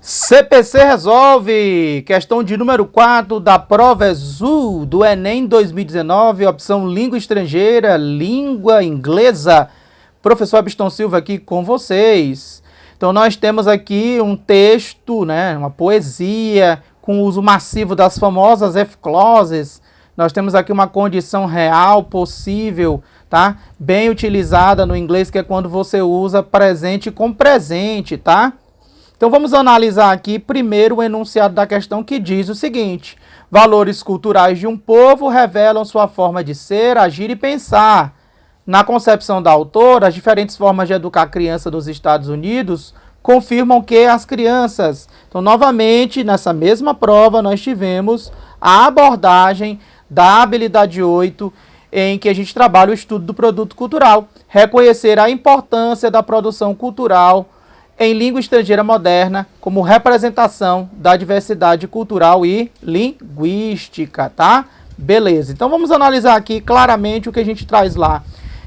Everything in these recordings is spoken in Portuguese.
CPC resolve! Questão de número 4 da prova Azul do Enem 2019, opção língua estrangeira, língua inglesa. Professor Abiston Silva aqui com vocês. Então nós temos aqui um texto, né, uma poesia com o uso massivo das famosas F-clauses. Nós temos aqui uma condição real possível, tá? Bem utilizada no inglês, que é quando você usa presente com presente, tá? Então vamos analisar aqui primeiro o enunciado da questão que diz o seguinte: valores culturais de um povo revelam sua forma de ser, agir e pensar. Na concepção da autora, as diferentes formas de educar a criança nos Estados Unidos confirmam que as crianças... Então, novamente, nessa mesma prova, nós tivemos a abordagem da habilidade 8, em que a gente trabalha o estudo do produto cultural, reconhecer a importância da produção cultural em língua estrangeira moderna como representação da diversidade cultural e linguística, tá? Beleza, então vamos analisar aqui claramente o que a gente traz lá.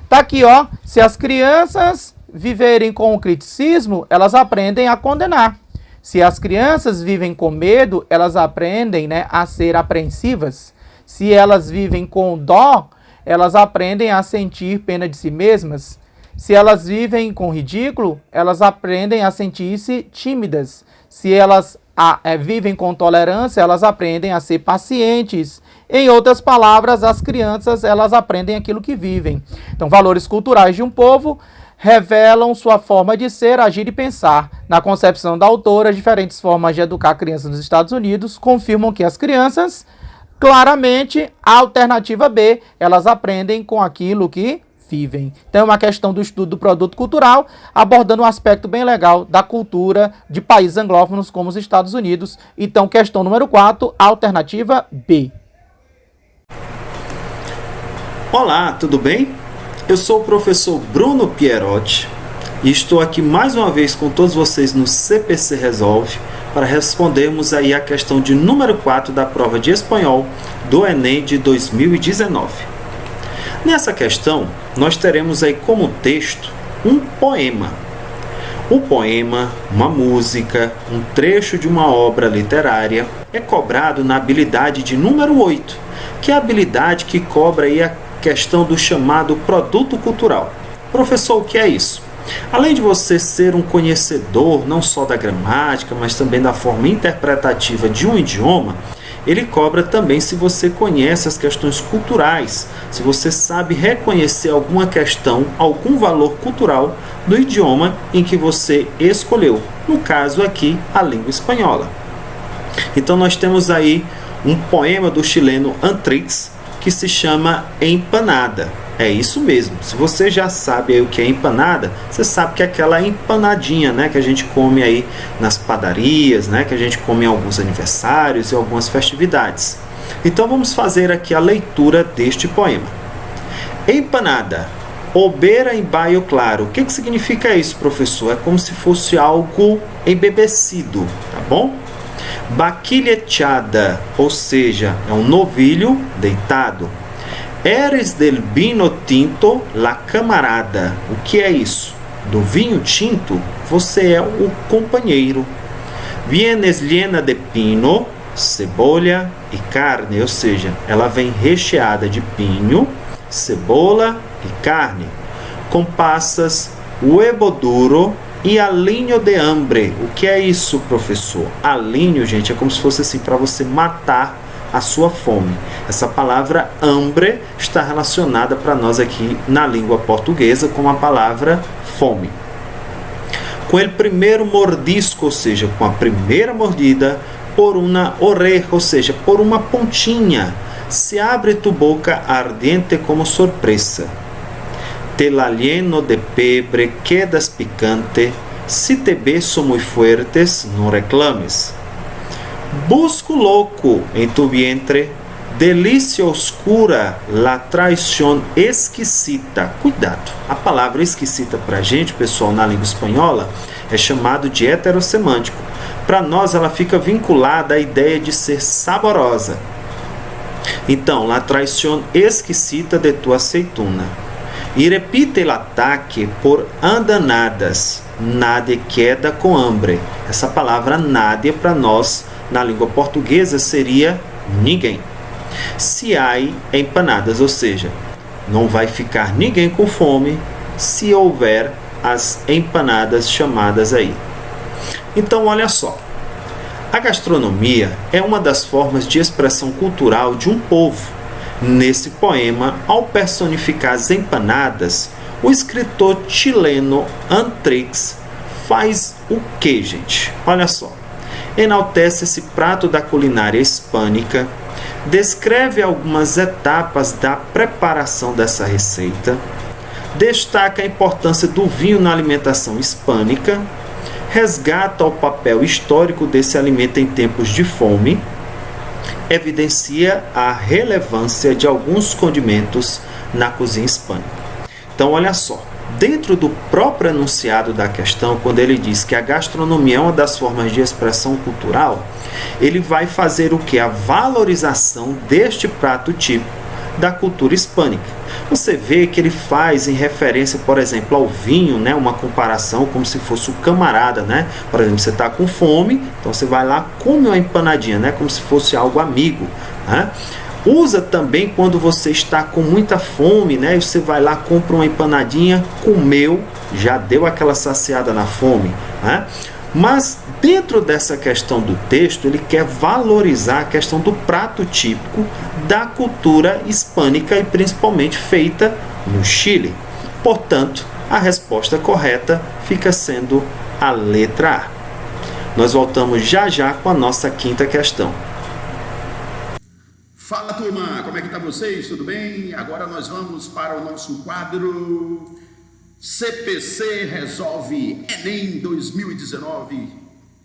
Tá aqui, ó, se as crianças viverem com o criticismo, elas aprendem a condenar. Se as crianças vivem com medo, elas aprendem, né, a ser apreensivas. Se elas vivem com dó, elas aprendem a sentir pena de si mesmas. Se elas vivem com ridículo, elas aprendem a sentir-se tímidas. Se elas vivem com tolerância, elas aprendem a ser pacientes. Em outras palavras, as crianças, elas aprendem aquilo que vivem. Então, valores culturais de um povo revelam sua forma de ser, agir e pensar. Na concepção da autora, diferentes formas de educar a criança nos Estados Unidos confirmam que as crianças, claramente, a alternativa B, elas aprendem com aquilo que vivem. Então é uma questão do estudo do produto cultural, abordando um aspecto bem legal da cultura de países anglófonos como os Estados Unidos. Então, questão número 4, alternativa B. Olá, tudo bem? Eu sou o professor Bruno Pierotti e estou aqui mais uma vez com todos vocês no CPC Resolve para respondermos aí a questão de número 4 da prova de espanhol do Enem de 2019. Nessa questão, nós teremos aí como texto um poema. O poema, uma música, um trecho de uma obra literária é cobrado na habilidade de número 8, que é a habilidade que cobra aí a questão do chamado produto cultural. Professor, o que é isso? Além de você ser um conhecedor não só da gramática, mas também da forma interpretativa de um idioma, ele cobra também se você conhece as questões culturais, se você sabe reconhecer alguma questão, algum valor cultural do idioma em que você escolheu. No caso aqui, a língua espanhola. Então nós temos aí um poema do chileno Antrix que se chama Empanada. É isso mesmo. Se você já sabe aí o que é empanada, você sabe que é aquela empanadinha, né, que a gente come aí nas padarias, né, que a gente come em alguns aniversários e algumas festividades. Então vamos fazer aqui a leitura deste poema. Empanada, obeira em baio claro. O que significa isso, professor? É como se fosse algo embebecido, tá bom? Baquilhechada, ou seja, é um novilho deitado. Eres del vino tinto la camarada. O que é isso? Do vinho tinto, você é o companheiro. Vienes llena de pino, cebola e carne. Ou seja, ela vem recheada de pinho, cebola e carne. Com passas, huevo duro e alinho de hambre. O que é isso, professor? Alinho, gente, é como se fosse assim, para você matar a sua fome. Essa palavra hambre está relacionada para nós aqui na língua portuguesa com a palavra fome. Com o primeiro mordisco, ou seja, com a primeira mordida, por uma oreja, ou seja, por uma pontinha, se abre tu boca ardiente como surpresa. Te la lleno de pebre, quedas picante, si te beso muy fuertes, no reclames. Busco louco em tu vientre, delícia oscura, la traición exquisita. Cuidado, a palavra exquisita para a gente, pessoal, na língua espanhola, é chamado de heterossemântico. Para nós, ela fica vinculada à ideia de ser saborosa. Então, la traición exquisita de tu aceituna. Y repite el ataque por andanadas. Nadie queda com hambre. Essa palavra nadie para nós, na língua portuguesa, seria ninguém. Se há empanadas, ou seja, não vai ficar ninguém com fome se houver as empanadas chamadas aí. Então, olha só. A gastronomia é uma das formas de expressão cultural de um povo. Nesse poema, ao personificar as empanadas, o escritor chileno Antrix faz o que, gente? Olha só. Enaltece esse prato da culinária hispânica, descreve algumas etapas da preparação dessa receita, destaca a importância do vinho na alimentação hispânica, resgata o papel histórico desse alimento em tempos de fome, evidencia a relevância de alguns condimentos na cozinha hispânica. Então, olha só, dentro do próprio enunciado da questão, quando ele diz que a gastronomia é uma das formas de expressão cultural, ele vai fazer o que? A valorização deste prato típico da cultura hispânica. Você vê que ele faz em referência, por exemplo, ao vinho, né? Uma comparação como se fosse o camarada, né? Por exemplo, você está com fome, então você vai lá, come uma empanadinha, né? Como se fosse algo amigo, né? Usa também quando você está com muita fome, né? E você vai lá, compra uma empanadinha, comeu, já deu aquela saciada na fome, né? Mas dentro dessa questão do texto, ele quer valorizar a questão do prato típico da cultura hispânica e principalmente feita no Chile. Portanto, a resposta correta fica sendo a letra A. Nós voltamos já já com a nossa quinta questão. Fala, turma, como é que tá vocês? Tudo bem? Agora nós vamos para o nosso quadro CPC Resolve Enem 2019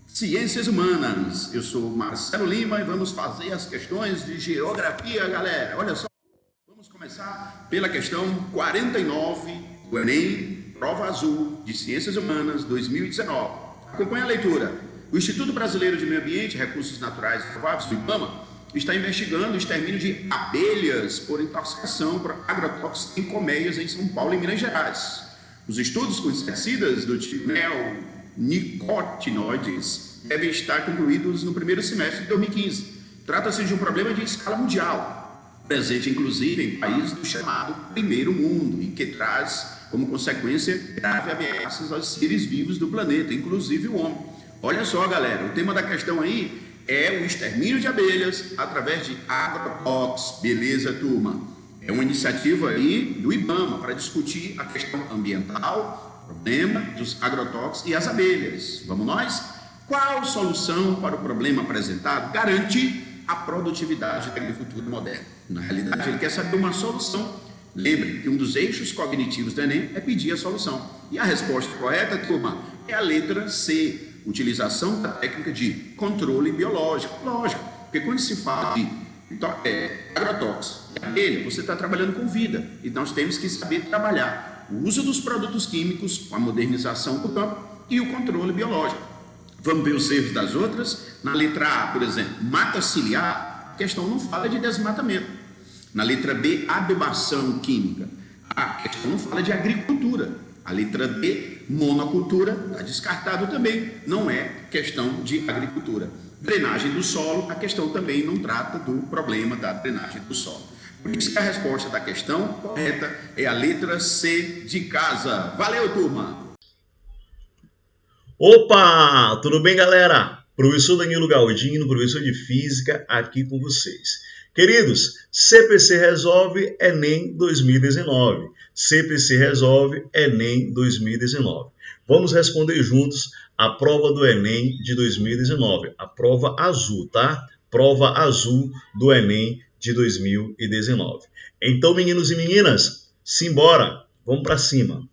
Ciências Humanas. Eu sou Marcelo Lima e vamos fazer as questões de geografia, galera. Olha só, vamos começar pela questão 49 do Enem, prova azul de Ciências Humanas 2019. Acompanhe a leitura. O Instituto Brasileiro de Meio Ambiente e Recursos Naturais e Renováveis, do IBAMA, está investigando o extermínio de abelhas por intoxicação por agrotóxicos em colmeias em São Paulo e Minas Gerais. Os estudos com inseticidas do tipo neonicotinoides devem estar concluídos no primeiro semestre de 2015. Trata-se de um problema de escala mundial, presente inclusive em países do chamado Primeiro Mundo, e que traz como consequência grave ameaças aos seres vivos do planeta, inclusive o homem. Olha só, galera, o tema da questão aí é o extermínio de abelhas através de agrotóxicos. Beleza, turma? É uma iniciativa aí do IBAMA para discutir a questão ambiental, o problema dos agrotóxicos e as abelhas. Vamos nós? Qual solução para o problema apresentado garante a produtividade da agricultura moderna? Na realidade, ele quer saber uma solução. Lembre que um dos eixos cognitivos do Enem é pedir a solução. E a resposta correta, turma, é a letra C. Utilização da técnica de controle biológico. Lógico, porque quando se fala de agrotóxicos e abelha, você está trabalhando com vida. E nós temos que saber trabalhar o uso dos produtos químicos, com a modernização do campo e o controle biológico. Vamos ver os erros das outras. Na letra A, por exemplo, mata ciliar, a questão não fala de desmatamento. Na letra B, adubação química, a questão não fala de agricultura. A letra D, monocultura, está descartado também, não é questão de agricultura. Drenagem do solo, a questão também não trata do problema da drenagem do solo. Por isso que a resposta da questão correta é a letra C de casa. Valeu, turma! Opa! Tudo bem, galera? Professor Danilo Galdino, professor de Física, aqui com vocês. Queridos, CPC Resolve Enem 2019. CPC Resolve Enem 2019. Vamos responder juntos a prova do Enem de 2019. A prova azul, tá? Prova azul do Enem de 2019. Então, meninos e meninas, simbora! Vamos para cima.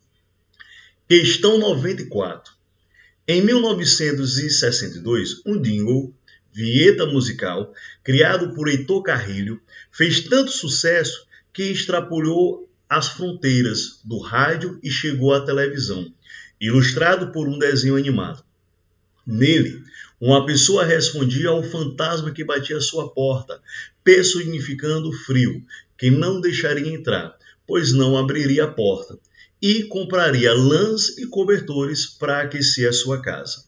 Questão 94. Em 1962, um jingle, vinheta musical, criado por Heitor Carrilho, fez tanto sucesso que extrapolou as fronteiras do rádio e chegou à televisão, ilustrado por um desenho animado. Nele, uma pessoa respondia ao fantasma que batia à sua porta, personificando o frio, que não deixaria entrar, pois não abriria a porta, e compraria lãs e cobertores para aquecer a sua casa.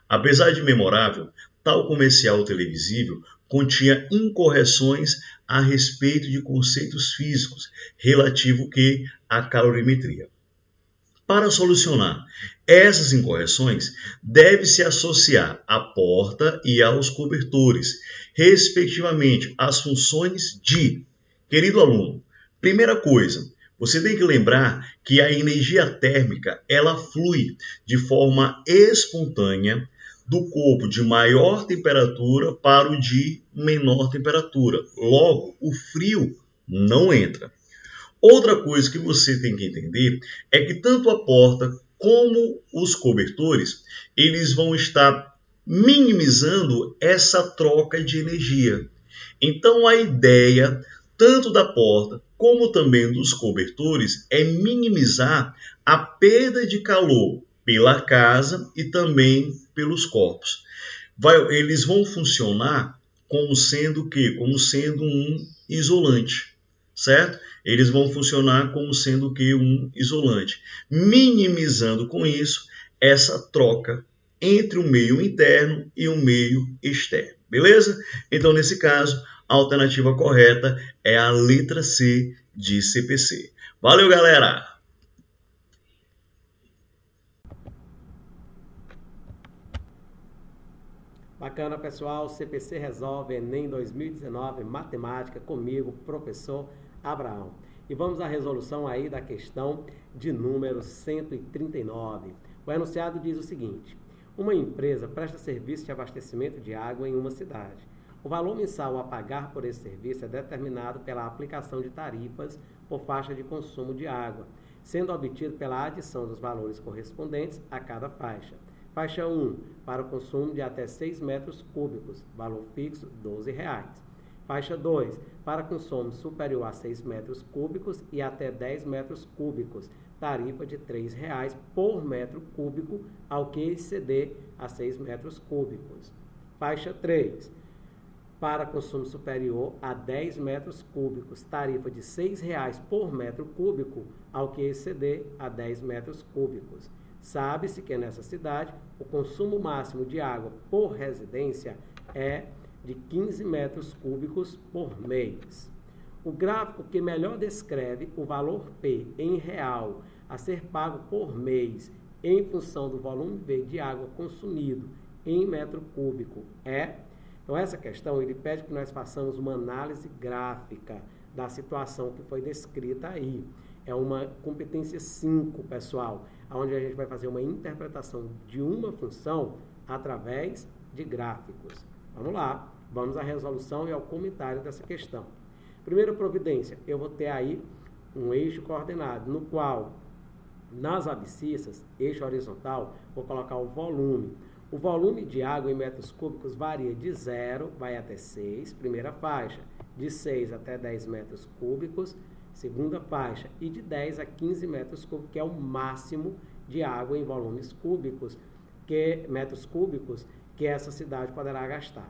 Apesar de memorável, tal comercial televisível continha incorreções a respeito de conceitos físicos relativo à calorimetria. Para solucionar essas incorreções, deve-se associar à porta e aos cobertores, respectivamente, as funções de... Querido aluno, primeira coisa, você tem que lembrar que a energia térmica, ela flui de forma espontânea do corpo de maior temperatura para o de menor temperatura. Logo, o frio não entra. Outra coisa que você tem que entender é que tanto a porta como os cobertores, eles vão estar minimizando essa troca de energia. Então, a ideia tanto da porta como também dos cobertores é minimizar a perda de calor pela casa e também pelos corpos. Eles vão funcionar como sendo o quê? Como sendo um isolante, certo? Eles vão funcionar como sendo o quê? Um isolante, minimizando com isso essa troca entre o meio interno e o meio externo, beleza? Então, nesse caso, a alternativa correta é a letra C de CPC. Valeu, galera! Bacana, pessoal. CPC Resolve Enem 2019, Matemática, comigo, professor Abraão. E vamos à resolução aí da questão de número 139. O enunciado diz o seguinte: uma empresa presta serviço de abastecimento de água em uma cidade. O valor mensal a pagar por esse serviço é determinado pela aplicação de tarifas por faixa de consumo de água, sendo obtido pela adição dos valores correspondentes a cada faixa. Faixa 1, para o consumo de até 6 metros cúbicos, valor fixo R$ 12,00. Faixa 2, para consumo superior a 6 metros cúbicos e até 10 metros cúbicos, tarifa de R$ 3,00 por metro cúbico ao que exceder a 6 metros cúbicos. Faixa 3, para consumo superior a 10 metros cúbicos, tarifa de R$ 6,00 por metro cúbico ao que exceder a 10 metros cúbicos. Sabe-se que nessa cidade o consumo máximo de água por residência é de 15 metros cúbicos por mês. O gráfico que melhor descreve o valor P em real a ser pago por mês em função do volume V de água consumido em metro cúbico é... Então, essa questão, ele pede que nós façamos uma análise gráfica da situação que foi descrita aí. É uma competência 5, pessoal, onde a gente vai fazer uma interpretação de uma função através de gráficos. Vamos lá, vamos à resolução e ao comentário dessa questão. Primeira providência, eu vou ter aí um eixo coordenado, no qual, nas abscissas, eixo horizontal, vou colocar o volume. O volume de água em metros cúbicos varia de 0, vai até 6, primeira faixa, de 6 até 10 metros cúbicos, segunda faixa, e de 10 a 15 metros cúbicos, que é o máximo de água em volumes cúbicos, metros cúbicos, que essa cidade poderá gastar.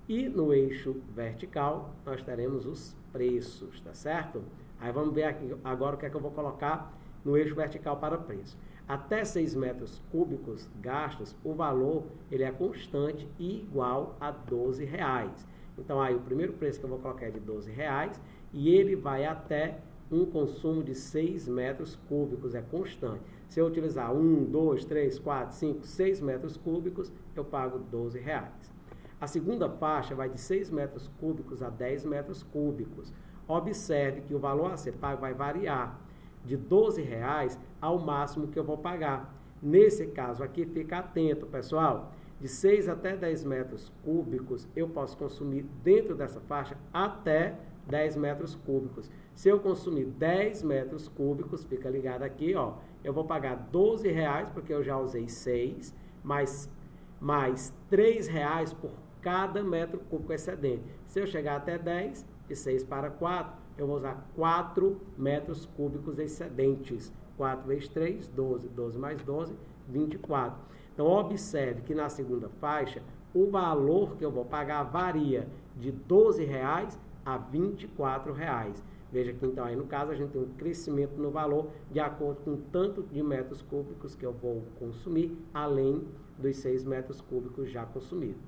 E no eixo vertical, nós teremos os preços, tá certo? Aí vamos ver aqui agora o que é que eu vou colocar no eixo vertical para preço. Até 6 metros cúbicos gastos, o valor ele é constante e igual a R$ 12,00. Então, aí o primeiro preço que eu vou colocar é de R$ 12,00 e ele vai até um consumo de 6 metros cúbicos, é constante. Se eu utilizar 1, 2, 3, 4, 5, 6 metros cúbicos, eu pago R$ 12,00. A segunda faixa vai de 6 metros cúbicos a 10 metros cúbicos. Observe que o valor a ser pago vai variar de R$ 12,00 ao máximo que eu vou pagar. Nesse caso aqui, fica atento, pessoal. De 6 até 10 metros cúbicos, eu posso consumir dentro dessa faixa até 10 metros cúbicos. Se eu consumir 10 metros cúbicos, fica ligado aqui, ó, eu vou pagar R$ 12,00, porque eu já usei 6, mais R$ 3,00 por cada metro cúbico excedente. Se eu chegar até 10, de 6 para 4, eu vou usar 4 metros cúbicos excedentes. 4 vezes 3, 12. 12 mais 12, 24. Então, observe que na segunda faixa, o valor que eu vou pagar varia de R$ 12,00 a R$ 24,00. Veja que então aí no caso a gente tem um crescimento no valor de acordo com o tanto de metros cúbicos que eu vou consumir, além dos 6 metros cúbicos já consumidos.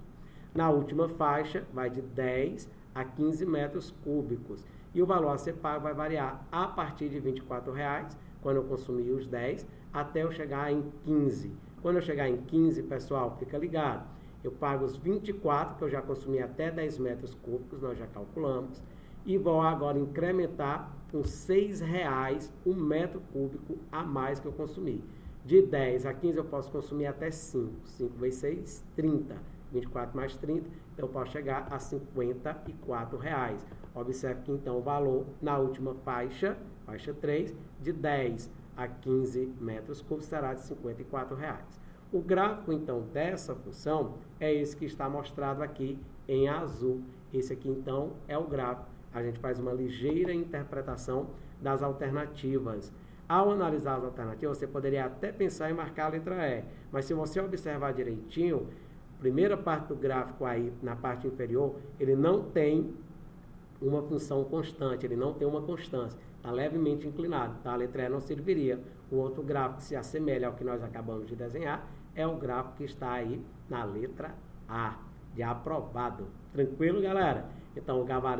Na última faixa vai de 10 a 15 metros cúbicos e o valor a ser pago vai variar a partir de R$ 24,00 quando eu consumir os 10 até eu chegar em 15. Quando eu chegar em 15, pessoal, fica ligado. Eu pago os 24 que eu já consumi até 10 metros cúbicos, nós já calculamos, e vou agora incrementar com R$ 6,00 o metro cúbico a mais que eu consumi. De 10 a 15 eu posso consumir até 5. 5 vezes 6, 30. 24 mais 30, então eu posso chegar a R$ 54,00. Observe que então o valor na última faixa, faixa 3, de 10 a 15 metros cúbicos será de R$ 54,00. O gráfico, então, dessa função é esse que está mostrado aqui em azul. Esse aqui, então, é o gráfico. A gente faz uma ligeira interpretação das alternativas. Ao analisar as alternativas, você poderia até pensar em marcar a letra E, mas se você observar direitinho, a primeira parte do gráfico aí, na parte inferior, ele não tem uma função constante, ele não tem uma constância, está levemente inclinado, tá? A letra E não serviria. O outro gráfico que se assemelha ao que nós acabamos de desenhar é o gráfico que está aí na letra A, de aprovado. Tranquilo, galera? Então, o gabarito